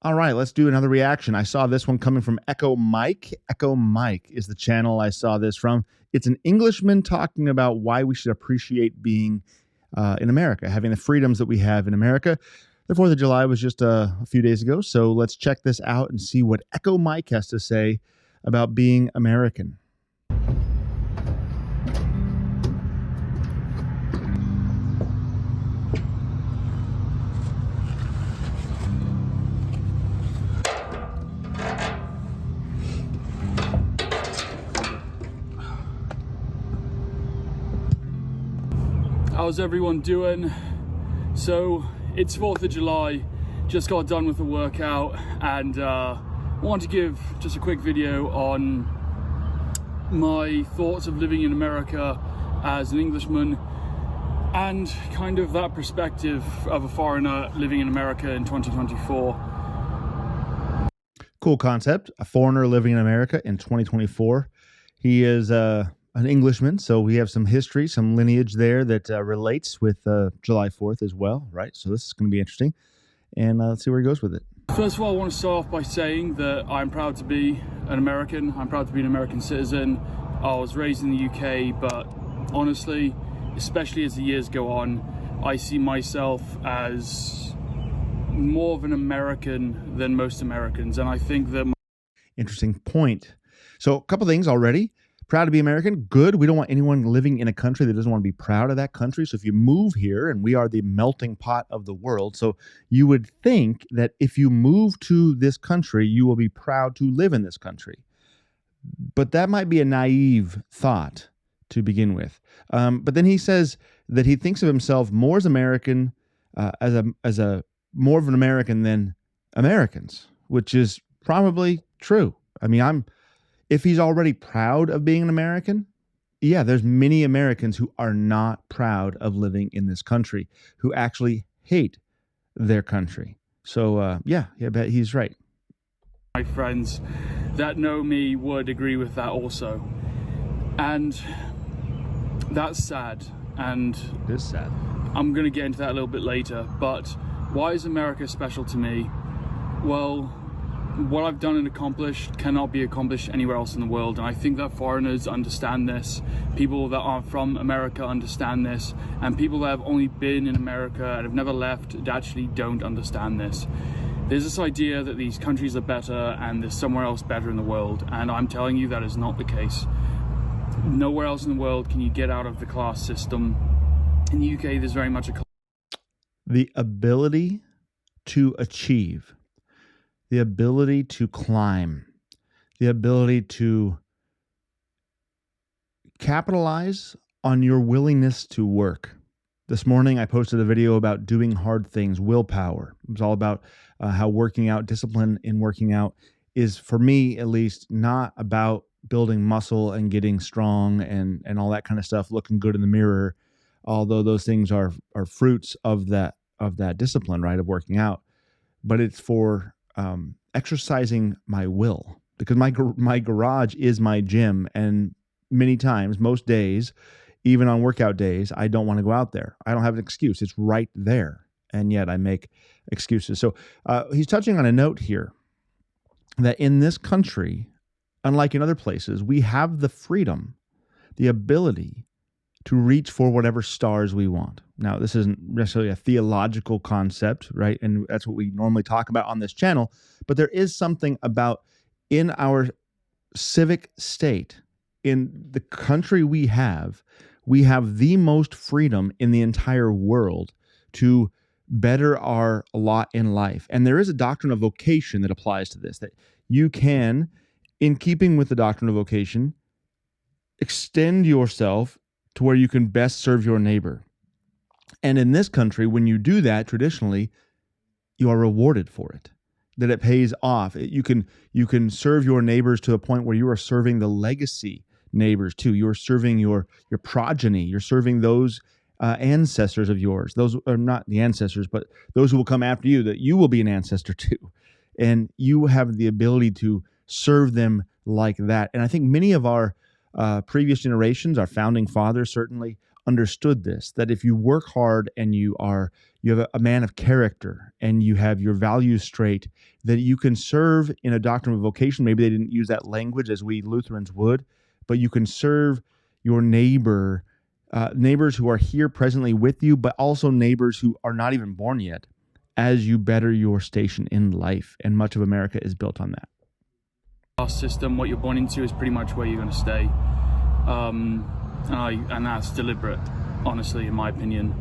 All right, let's do another reaction. I saw this one coming from Echo Mike. Echo Mike is the channel I saw this from. It's an Englishman talking about why we should appreciate being in America, having the freedoms that we have in America. The 4th of July was just a few days ago, so let's check this out and see what Echo Mike has to say about being American. How's everyone doing? So it's 4th of July, just got done with the workout, and want to give just a quick video on my thoughts of living in America as an Englishman and kind of that perspective of a foreigner living in America in 2024. Cool concept, a foreigner living in America in 2024. He is an Englishman, so we have some history, some lineage there that relates with July 4th as well, right? So this is going to be interesting, and let's see where he goes with it. First of all, I want to start off by saying that I'm proud to be an American. I'm proud to be an American citizen. I was raised in the UK, but honestly, especially as the years go on, I see myself as more of an American than most Americans, and I think that... Interesting point. So a couple things already. Proud to be American, good. We don't want anyone living in a country that doesn't want to be proud of that country. So if you move here, and we are the melting pot of the world, so you would think that if you move to this country, you will be proud to live in this country. But that might be a naive thought to begin with. But then he says that he thinks of himself more as American, as a more of an American than Americans, which is probably true. I mean, if he's already proud of being an American, yeah, there's many Americans who are not proud of living in this country, who actually hate their country. So yeah, I bet he's right. My friends that know me would agree with that also. And that's sad. And it is sad. I'm going to get into that a little bit later. But why is America special to me? Well, what I've done and accomplished cannot be accomplished anywhere else in the world, and I think that foreigners understand this, people that aren't from America understand this, and people that have only been in America and have never left actually don't understand this. There's this idea that these countries are better and there's somewhere else better in the world, and I'm telling you that is not the case. Nowhere else in the world can you get out of the class system. In the UK, there's very much a... The ability to achieve, the ability to climb, the ability to capitalize on your willingness to work. This morning, I posted a video about doing hard things, willpower. It was all about how working out, discipline in working out is, for me at least, not about building muscle and getting strong and all that kind of stuff, looking good in the mirror, although those things are fruits of that discipline, right, of working out. But it's for exercising my will, because my garage is my gym, and many times, most days, even on workout days, I don't want to go out there. I don't have an excuse. It's right there, and yet I make excuses. So he's touching on a note here that in this country, unlike in other places, we have the freedom, the ability to reach for whatever stars we want. Now, this isn't necessarily a theological concept, right? And that's what we normally talk about on this channel. But there is something about, in our civic state, in the country we have the most freedom in the entire world to better our lot in life. And there is a doctrine of vocation that applies to this, that you can, in keeping with the doctrine of vocation, extend yourself to where you can best serve your neighbor. And in this country, when you do that, traditionally, you are rewarded for it, that it pays off. You can serve your neighbors to a point where you are serving the legacy neighbors too. You are serving your progeny. You're serving those ancestors of yours. Those are not the ancestors, but those who will come after you, that you will be an ancestor to. And you have the ability to serve them like that. And I think many of our previous generations, our founding fathers certainly, understood this, that if you work hard and you have a man of character and you have your values straight, that you can serve in a doctrine of vocation. Maybe they didn't use that language as we Lutherans would, but you can serve your neighbor, neighbors who are here presently with you, but also neighbors who are not even born yet, as you better your station in life. And much of America is built on that. Our system, what you're born into, is pretty much where you're going to stay. And that's deliberate, honestly, in my opinion.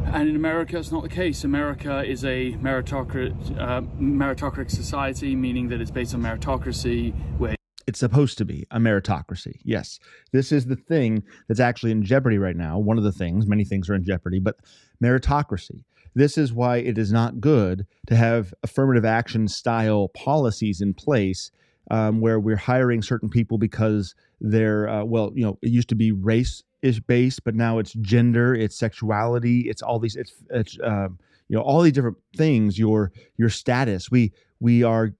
And in America, it's not the case. America is a meritocratic society, meaning that it's based on meritocracy, where it's supposed to be a meritocracy. Yes, this is the thing that's actually in jeopardy right now. One of the things, many things are in jeopardy, but meritocracy. This is why it is not good to have affirmative action style policies in place where we're hiring certain people because they're, it used to be race is based, but now it's gender, it's sexuality, it's all these, it's all these different things, your status. We are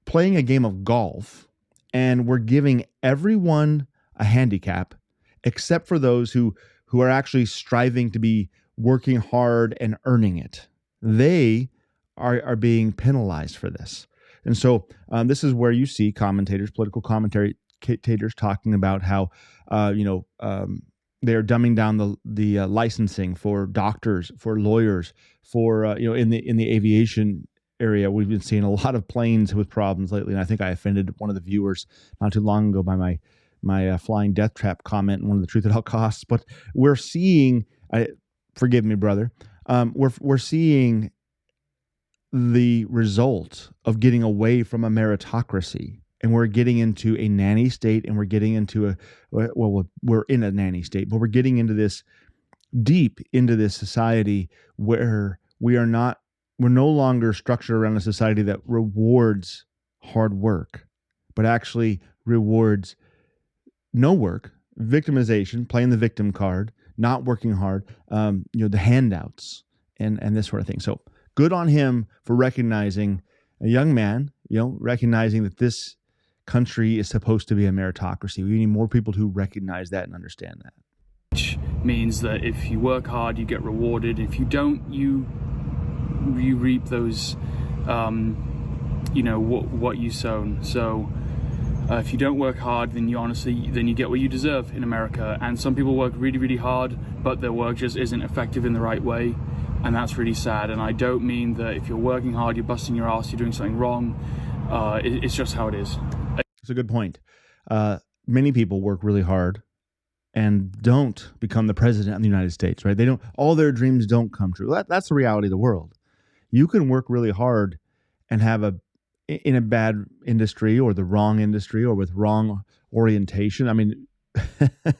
playing a game of golf and we're giving everyone a handicap except for those who are actually striving to be working hard and earning it. They are being penalized for this. And so this is where you see commentators, political commentators talking about how, they're dumbing down the licensing for doctors, for lawyers, for, in the aviation area. We've been seeing a lot of planes with problems lately. And I think I offended one of the viewers not too long ago by my flying death trap comment and one of the truth at all costs. But we're seeing, forgive me, brother, we're seeing the result of getting away from a meritocracy, and we're getting into a nanny state, and we're getting into we're in a nanny state, but we're getting into this deep into this society where we're no longer structured around a society that rewards hard work, but actually rewards no work, victimization, playing the victim card, not working hard, the handouts and this sort of thing. So good on him for recognizing a young man, recognizing that this country is supposed to be a meritocracy. We need more people who recognize that and understand that. Which means that if you work hard, you get rewarded. If you don't, you reap those, what you sown. So if you don't work hard, then you get what you deserve in America. And some people work really, really hard, but their work just isn't effective in the right way. And that's really sad. And I don't mean that if you're working hard, you're busting your ass, you're doing something wrong. It's just how it is. It's a good point. Many people work really hard and don't become the president of the United States, right? All their dreams don't come true. That's the reality of the world. You can work really hard and have in a bad industry or the wrong industry or with wrong orientation. I mean,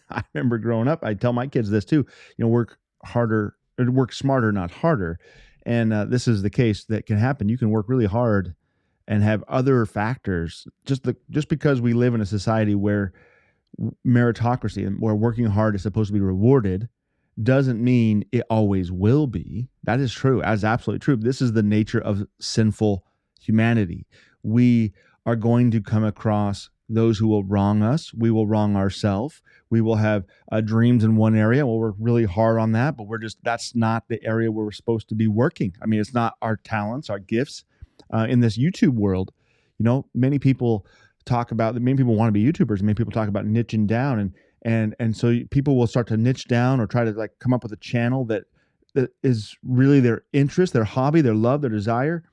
I remember growing up, I tell my kids this too, work harder, or work smarter, not harder. And this is the case that can happen. You can work really hard and have other factors. Just because we live in a society where meritocracy and where working hard is supposed to be rewarded doesn't mean it always will be. That is true. That is absolutely true. This is the nature of sinful humanity. We are going to come across those who will wrong us. We will wrong ourselves. We will have dreams in one area. We'll work really hard on that, but that's not the area where we're supposed to be working. I mean, it's not our talents, our gifts. In this YouTube world, many people want to be YouTubers. Many people talk about niching down, and so people will start to niche down or try to come up with a channel that is really their interest, their hobby, their love, their desire.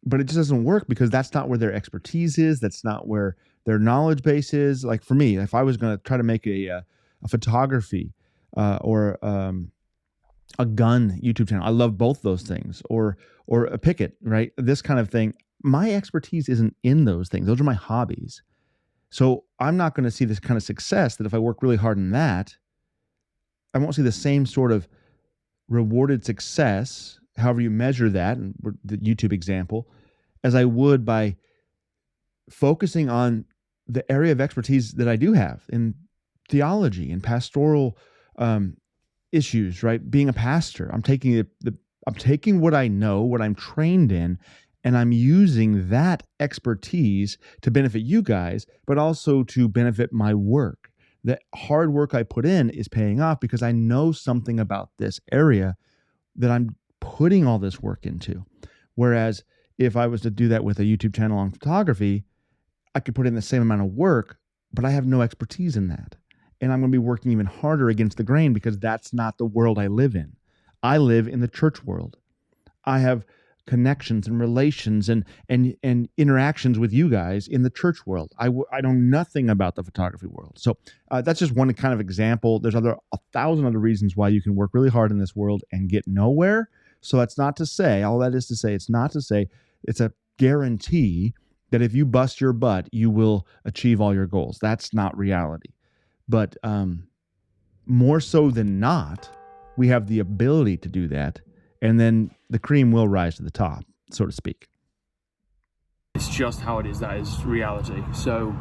But it just doesn't work because that's not where their expertise is. That's not where their knowledge base is. Like for me, if I was going to try to make a photography or a gun YouTube channel, I love both those things, or a picket, right? This kind of thing. My expertise isn't in those things. Those are my hobbies. So I'm not going to see this kind of success that if I work really hard in that, I won't see the same sort of rewarded success, however you measure that, and the YouTube example, as I would by focusing on the area of expertise that I do have in theology and pastoral issues, right? Being a pastor, I'm taking I'm taking what I know, what I'm trained in, and I'm using that expertise to benefit you guys, but also to benefit my work. The hard work I put in is paying off because I know something about this area that I'm putting all this work into. Whereas if I was to do that with a YouTube channel on photography, I could put in the same amount of work, but I have no expertise in that. And I'm going to be working even harder against the grain because that's not the world I live in. I live in the church world. I have connections and relations and interactions with you guys in the church world. I know nothing about the photography world. So that's just one kind of example. There's 1,000 other reasons why you can work really hard in this world and get nowhere. So that's not to say, all that is to say, it's not to say it's a guarantee that if you bust your butt, you will achieve all your goals. That's not reality. But more so than not, we have the ability to do that. And then the cream will rise to the top, so to speak. It's just how it is. That is reality. So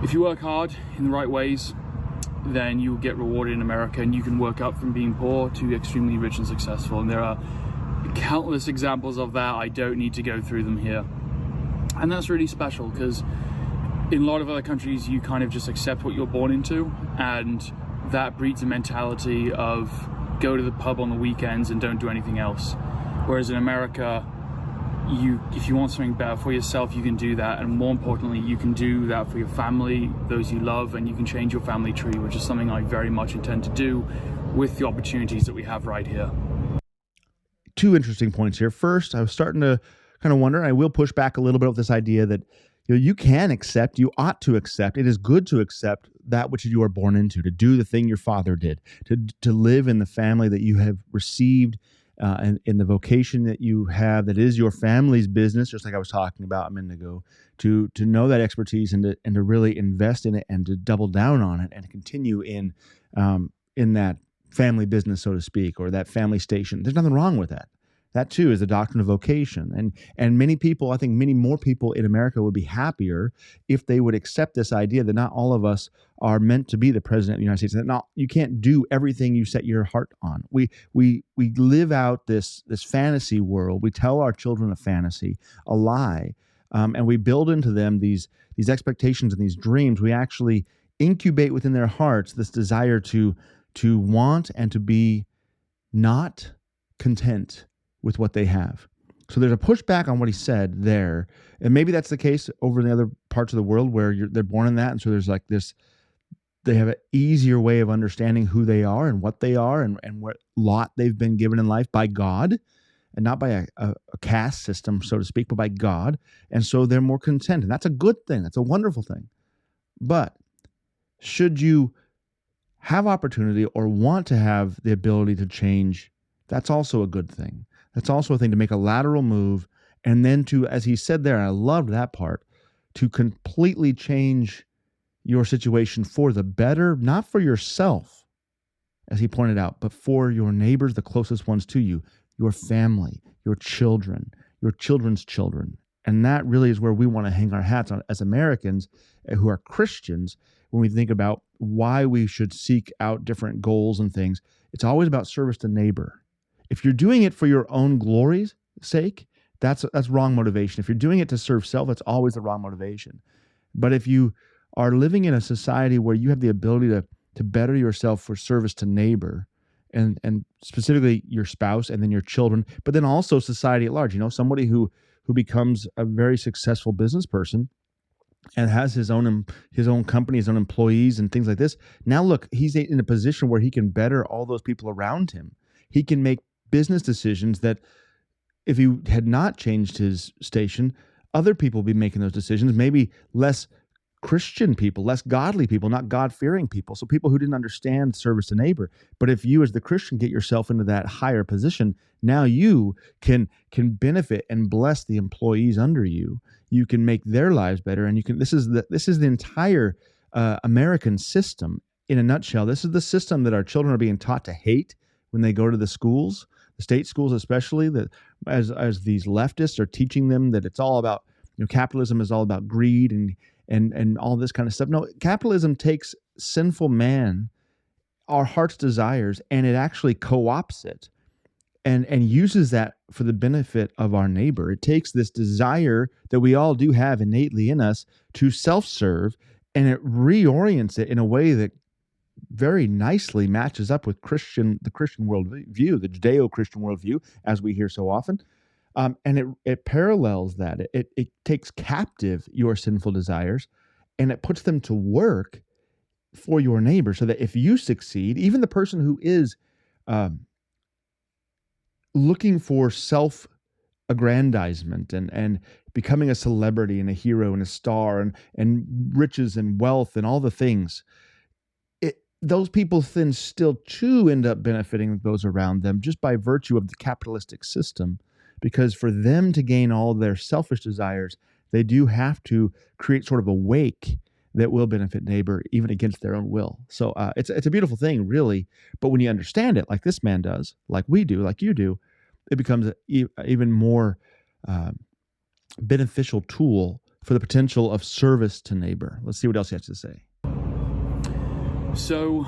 if you work hard in the right ways, then you'll get rewarded in America, and you can work up from being poor to extremely rich and successful. And there are countless examples of that. I don't need to go through them here. And that's really special because in a lot of other countries, you kind of just accept what you're born into, and that breeds a mentality of go to the pub on the weekends and don't do anything else. Whereas in America, if you want something better for yourself, you can do that, and more importantly, you can do that for your family, those you love, and you can change your family tree, which is something I very much intend to do with the opportunities that we have right here. Two interesting points here. First, I was starting to kind of wonder, and I will push back a little bit with this idea that you can accept, you ought to accept, it is good to accept that which you are born into, to do the thing your father did, to live in the family that you have received, and in the vocation that you have, that is your family's business, just like I was talking about a minute ago, to know that expertise and to really invest in it and to double down on it and continue in that family business, so to speak, or that family station. There's nothing wrong with that. That too is the doctrine of vocation. And many people, I think many more people in America would be happier if they would accept this idea that not all of us are meant to be the president of the United States, that you can't do everything you set your heart on. We live out this fantasy world. We tell our children a fantasy, a lie, and we build into them these expectations and these dreams. We actually incubate within their hearts this desire to want and to be not content with what they have. So there's a pushback on what he said there. And maybe that's the case over in the other parts of the world where they're born in that. And so there's like this, they have an easier way of understanding who they are and what they are and what lot they've been given in life by God, and not by a caste system, so to speak, but by God. And so they're more content. And that's a good thing. That's a wonderful thing. But should you have opportunity or want to have the ability to change, that's also a good thing. That's also a thing to make a lateral move, and then to, as he said there, and I loved that part, to completely change your situation for the better, not for yourself, as he pointed out, but for your neighbors, the closest ones to you, your family, your children, your children's children. And that really is where we want to hang our hats on as Americans who are Christians when we think about why we should seek out different goals and things. It's always about service to neighbor. If you're doing it for your own glory's sake, that's wrong motivation. If you're doing it to serve self, that's always the wrong motivation. But if you are living in a society where you have the ability to better yourself for service to neighbor, and specifically your spouse and then your children, but then also society at large, somebody who becomes a very successful business person and has his own company, his own employees and things like this. Now look, he's in a position where he can better all those people around him. He can make business decisions that if he had not changed his station, other people would be making those decisions, maybe less Christian people, less godly people, not God-fearing people. So people who didn't understand service to neighbor. But if you as the Christian get yourself into that higher position, now you can benefit and bless the employees under you. You can make their lives better. And this is the entire American system in a nutshell. This is the system that our children are being taught to hate when they go to the schools, the state schools especially, that as these leftists are teaching them that it's all about, capitalism is all about greed and all this kind of stuff. No, capitalism takes sinful man, our heart's desires, and it actually co-opts it and uses that for the benefit of our neighbor. It takes this desire that we all do have innately in us to self-serve and it reorients it in a way that very nicely matches up with the Christian worldview, the Judeo-Christian worldview, as we hear so often. And it parallels that. It takes captive your sinful desires, and it puts them to work for your neighbor, so that if you succeed, even the person who is looking for self-aggrandizement and becoming a celebrity and a hero and a star and riches and wealth and all the things, those people then still too end up benefiting those around them just by virtue of the capitalistic system, because for them to gain all their selfish desires, they do have to create sort of a wake that will benefit neighbor even against their own will. So it's a beautiful thing, really. But when you understand it, like this man does, like we do, like you do, it becomes an even more beneficial tool for the potential of service to neighbor. Let's see what else he has to say. So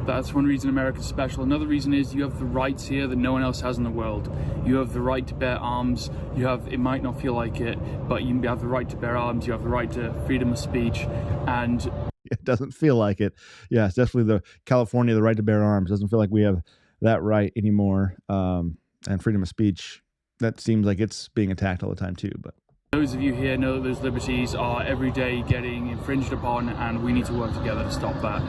that's one reason America's special. Another reason is you have the rights here that no one else has in the world. You have the right to bear arms. It might not feel like it, but you have the right to bear arms. You have the right to freedom of speech. And it doesn't feel like it. Yeah, it's definitely the California, the right to bear arms. Doesn't feel like we have that right anymore. And freedom of speech, that seems like it's being attacked all the time too. But those of you here know that those liberties are every day getting infringed upon, and we need to work together to stop that.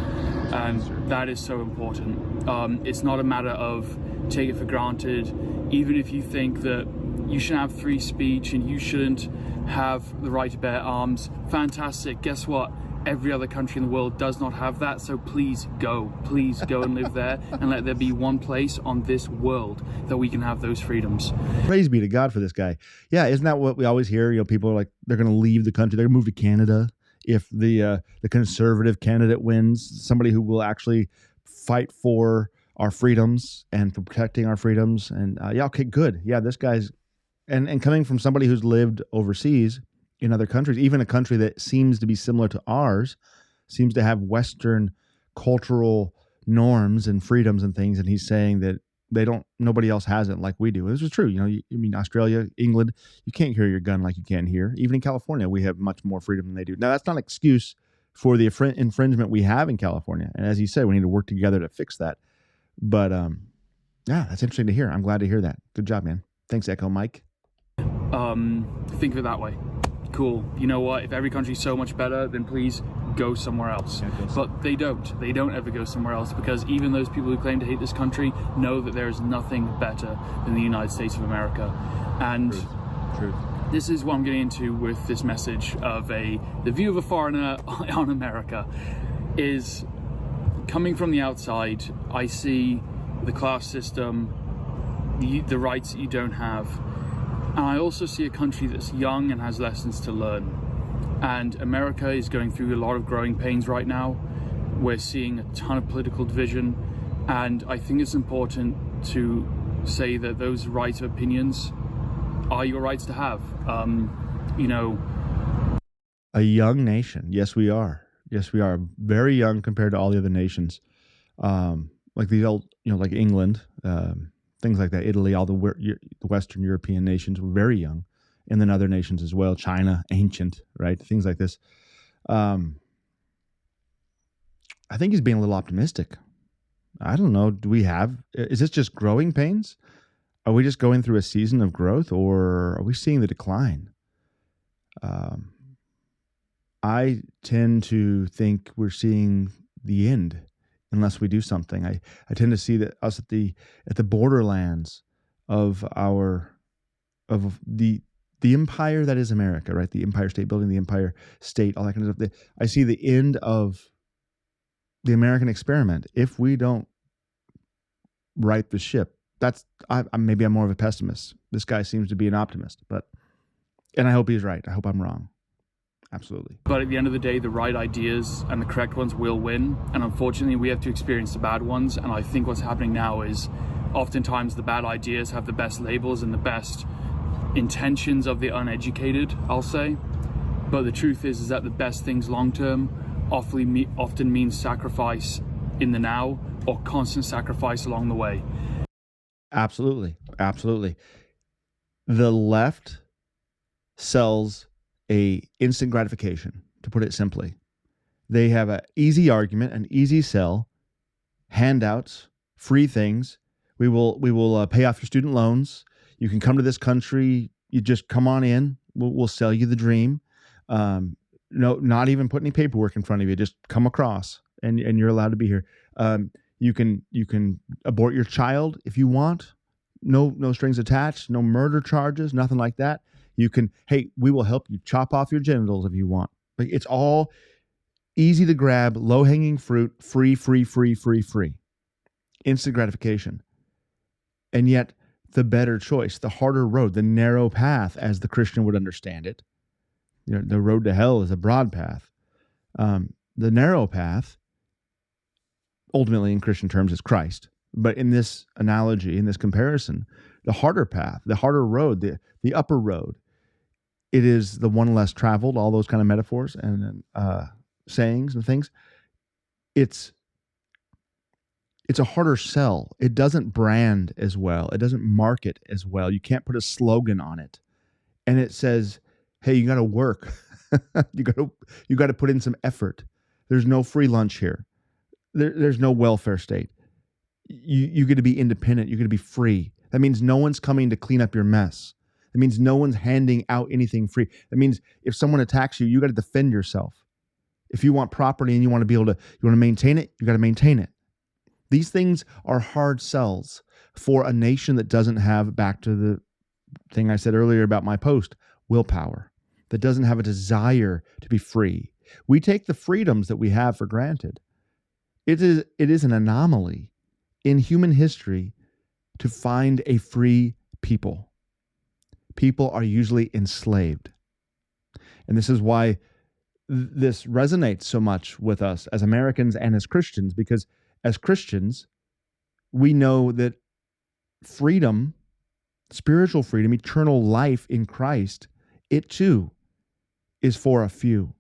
And that is so important. It's not a matter of take it for granted. Even if you think that you should have free speech and you shouldn't have the right to bear arms, fantastic. Guess what? Every other country in the world does not have that, so please go and live there, and let there be one place on this world that we can have those freedoms. Praise be to God for this guy. Yeah, isn't that what we always hear? You know, people are like, they're going to leave the country, they're going to move to Canada if the conservative candidate wins, somebody who will actually fight for our freedoms and for protecting our freedoms. And yeah, okay, good. Yeah, this guy's and coming from somebody who's lived overseas in other countries, even a country that seems to be similar to ours, seems to have Western cultural norms and freedoms and things. And he's saying that nobody else has it like we do. This is true. You know, I mean, Australia, England, you can't carry your gun like you can here. Even in California, we have much more freedom than they do. Now, that's not an excuse for the infringement we have in California. And as you said, we need to work together to fix that. But yeah, that's interesting to hear. I'm glad to hear that. Good job, man. Thanks, Echo Mike. Think of it that way. Cool. You know what? If every country's so much better, then please go somewhere else. But they don't. They don't ever go somewhere else, because even those people who claim to hate this country know that there is nothing better than the United States of America. And Truth. This is what I'm getting into with this message of the view of a foreigner on America is coming from the outside. I see the class system, the rights that you don't have. And I also see a country that's young and has lessons to learn. And America is going through a lot of growing pains right now. We're seeing a ton of political division. And I think it's important to say that those rights of opinions are your rights to have. You know, a young nation. Yes, we are. Yes, we are. Very young compared to all the other nations. Like these old, you know, like England, things like that, Italy, all the Western European nations were very young, and then other nations as well. China, ancient, right? Things like this. I think he's being a little optimistic. I don't know. Is this just growing pains? Are we just going through a season of growth, or are we seeing the decline? I tend to think we're seeing the end unless we do something. I tend to see that us at the borderlands of the empire that is America, right? The Empire State Building, the Empire State, all that kind of stuff. I see the end of the American experiment if we don't right the ship. Maybe I'm more of a pessimist. This guy seems to be an optimist, and I hope he's right. I hope I'm wrong. Absolutely. But at the end of the day, the right ideas and the correct ones will win. And unfortunately, we have to experience the bad ones. And I think what's happening now is oftentimes the bad ideas have the best labels and the best intentions of the uneducated, I'll say. But the truth is that the best things long-term often means sacrifice in the now or constant sacrifice along the way. Absolutely. Absolutely. The left sells a instant gratification, to put it simply. They have an easy argument, an easy sell, handouts, free things. We will pay off your student loans. You can come to this country. You just come on in. We'll sell you the dream. No, not even put any paperwork in front of you. Just come across, and you're allowed to be here. You can abort your child if you want. No strings attached. No murder charges. Nothing like that. You can. Hey, we will help you chop off your genitals if you want. Like, it's all easy to grab, low hanging fruit, free. Instant gratification. And yet, the better choice, the harder road, the narrow path, as the Christian would understand it. You know, the road to hell is a broad path. The narrow path, ultimately in Christian terms, is Christ. But in this analogy, in this comparison, the harder path, the harder road, the upper road, it is the one less traveled, all those kind of metaphors and sayings and things. It's a harder sell. It doesn't brand as well. It doesn't market as well. You can't put a slogan on it. And it says, hey, you got to work. you got to put in some effort. There's no free lunch here. There's no welfare state. You get to be independent. You get to be free. That means no one's coming to clean up your mess. That means no one's handing out anything free. That means if someone attacks you, you got to defend yourself. If you want property and you want to maintain it, you got to maintain it. These things are hard sells for a nation that doesn't have, back to the thing I said earlier about my post, willpower, that doesn't have a desire to be free. We take the freedoms that we have for granted. It is an anomaly in human history to find a free people. People are usually enslaved. And this is why this resonates so much with us as Americans and as Christians, because as Christians, we know that freedom, spiritual freedom, eternal life in Christ, it too is for a few.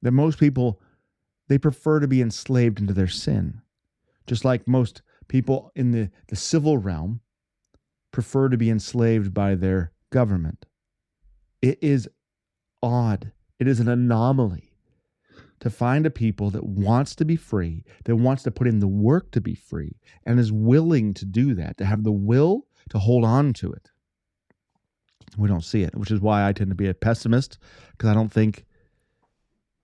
That most people, they prefer to be enslaved into their sin. Just like most people in the civil realm prefer to be enslaved by their government. It is odd. It is an anomaly to find a people that wants to be free, that wants to put in the work to be free, and is willing to do that, to have the will to hold on to it. We don't see it, which is why I tend to be a pessimist, because I don't think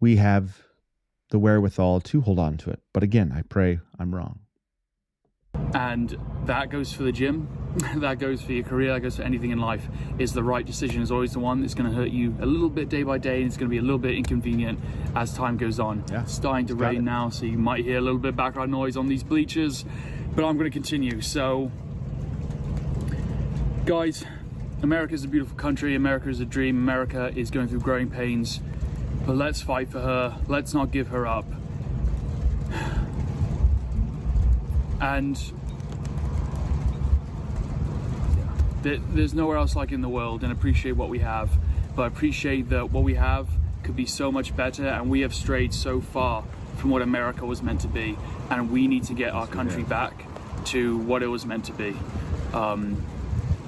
we have the wherewithal to hold on to it. But again, I pray I'm wrong. And that goes for the gym, that goes for your career, that goes for anything in life. Is the right decision is always the one that's going to hurt you a little bit day by day, and it's going to be a little bit inconvenient as time goes on. Yeah, it's starting to rain now, so you might hear a little bit of background noise on these bleachers, but I'm going to continue. So, guys, America is a beautiful country. America is a dream. America is going through growing pains, but let's fight for her. Let's not give her up. And there's nowhere else like in the world, and appreciate what we have, but appreciate that what we have could be so much better, and we have strayed so far from what America was meant to be, and we need to get our country back to what it was meant to be,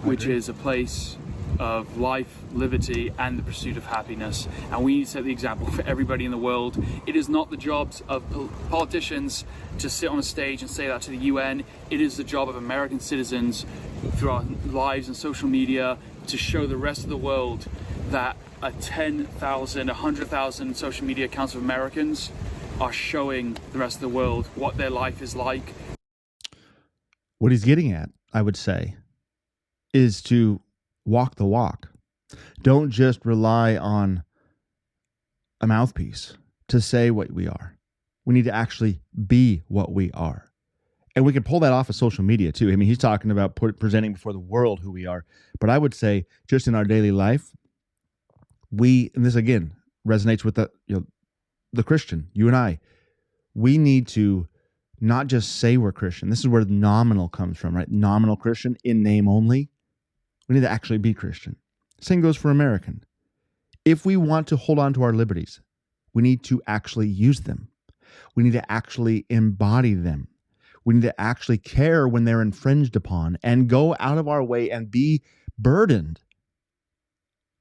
which is a place of life, liberty, and the pursuit of happiness. And we need to set the example for everybody in the world. It is not the jobs of politicians to sit on a stage and say that to the UN. It is the job of American citizens through our lives and social media to show the rest of the world that 10,000, 100,000 social media accounts of Americans are showing the rest of the world what their life is like. What he's getting at, I would say, is to walk the walk. Don't just rely on a mouthpiece to say what we are. We need to actually be what we are. And we can pull that off of social media too. I mean, he's talking about presenting before the world who we are. But I would say just in our daily life, and this again resonates with the Christian, you and I, we need to not just say we're Christian. This is where the nominal comes from, right? Nominal Christian, in name only. We need to actually be Christian. Same goes for American. If we want to hold on to our liberties, we need to actually use them. We need to actually embody them. We need to actually care when they're infringed upon and go out of our way and be burdened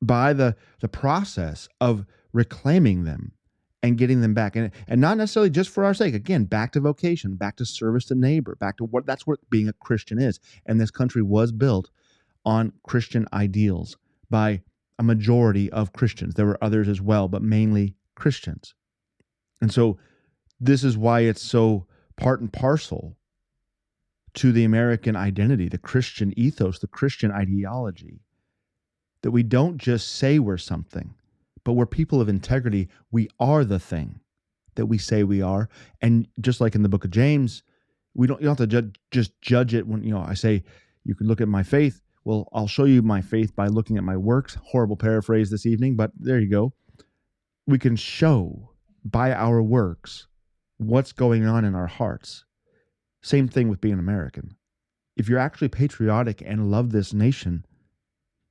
by the process of reclaiming them and getting them back. And not necessarily just for our sake. Again, back to vocation, back to service to neighbor, back to that's what being a Christian is. And this country was built on Christian ideals by a majority of Christians. There were others as well, but mainly Christians. And so this is why it's so part and parcel to the American identity, the Christian ethos, the Christian ideology, that we don't just say we're something, but we're people of integrity. We are the thing that we say we are. And just like in the book of James, you don't have to just judge it when, I say, you can look at my faith. Well, I'll show you my faith by looking at my works. Horrible paraphrase this evening, but there you go. We can show by our works what's going on in our hearts. Same thing with being American. If you're actually patriotic and love this nation,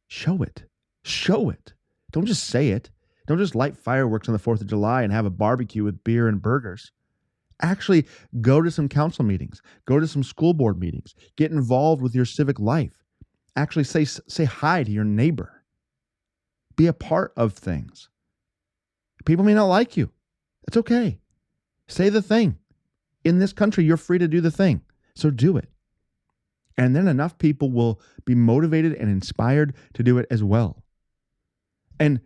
show it. Show it. Don't just say it. Don't just light fireworks on the 4th of July and have a barbecue with beer and burgers. Actually go to some council meetings. Go to some school board meetings. Get involved with your civic life. Actually say hi to your neighbor. Be a part of things. People may not like you. That's okay. Say the thing. In this country, you're free to do the thing. So do it. And then enough people will be motivated and inspired to do it as well. And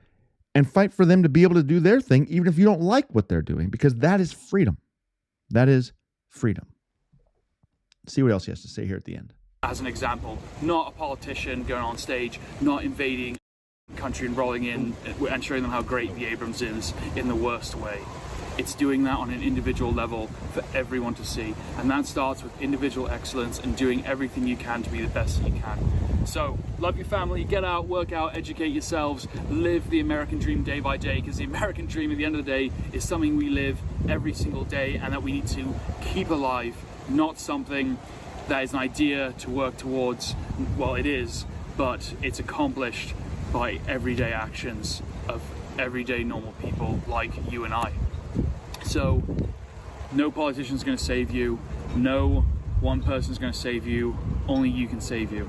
fight for them to be able to do their thing, even if you don't like what they're doing, because that is freedom. That is freedom. See what else he has to say here at the end. As an example, not a politician going on stage, not invading a country and rolling in and showing them how great the Abrams is in the worst way. It's doing that on an individual level for everyone to see. And that starts with individual excellence and doing everything you can to be the best that you can. So, love your family, get out, work out, educate yourselves, live the American dream day by day, because the American dream at the end of the day is something we live every single day and that we need to keep alive, not something that is an idea to work towards. Well, it is, but it's accomplished by everyday actions of everyday normal people like you and I. So, no politician's going to save you. No one person's going to save you. Only you can save you.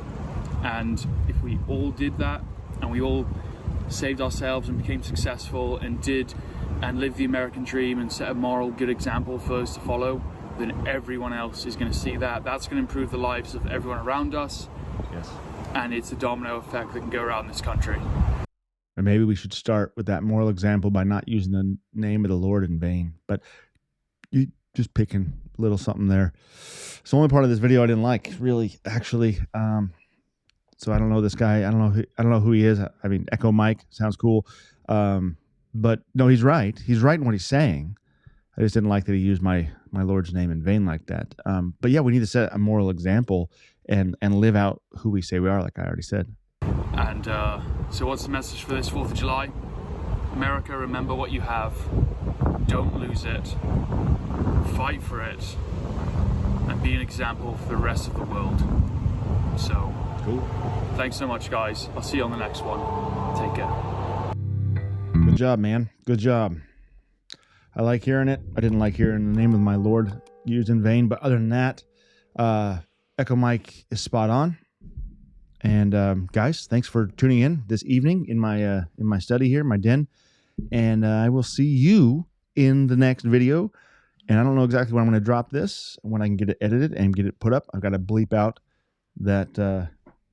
And if we all did that, and we all saved ourselves and became successful and lived the American dream and set a moral good example for us to follow, then everyone else is going to see that. That's going to improve the lives of everyone around us. Yes. And it's a domino effect that can go around this country. And maybe we should start with that moral example by not using the name of the Lord in vain. But you just picking a little something there. It's the only part of this video I didn't like, really, actually. So I don't know this guy. I don't know who he is. I mean, Echo Mike sounds cool. But no, he's right. He's right in what he's saying. I just didn't like that he used my Lord's name in vain like that. But yeah, we need to set a moral example and live out who we say we are, like I already said. And so what's the message for this 4th of July? America, remember what you have. Don't lose it. Fight for it. And be an example for the rest of the world. So, cool. Thanks so much, guys. I'll see you on the next one. Take care. Good job, man. Good job. I like hearing it. I didn't like hearing the name of my Lord used in vain. But other than that, Echo Mike is spot on. And guys, thanks for tuning in this evening in my study here, my den. And I will see you in the next video. And I don't know exactly when I'm going to drop this, when I can get it edited and get it put up. I've got to bleep out that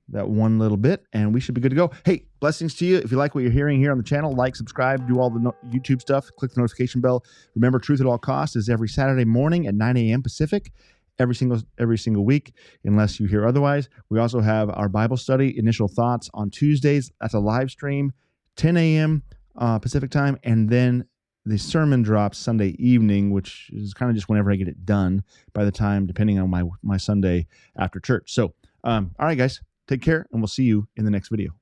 one little bit, and we should be good to go. Hey, blessings to you. If you like what you're hearing here on the channel, like, subscribe, do all the YouTube stuff, click the notification bell. Remember, Truth at All Costs is every Saturday morning at 9 a.m. Pacific. Every single week, unless you hear otherwise. We also have our Bible study, Initial Thoughts, on Tuesdays. That's a live stream, 10 a.m. Pacific time, and then the sermon drops Sunday evening, which is kind of just whenever I get it done by the time, depending on my Sunday after church. So, all right, guys, take care, and we'll see you in the next video.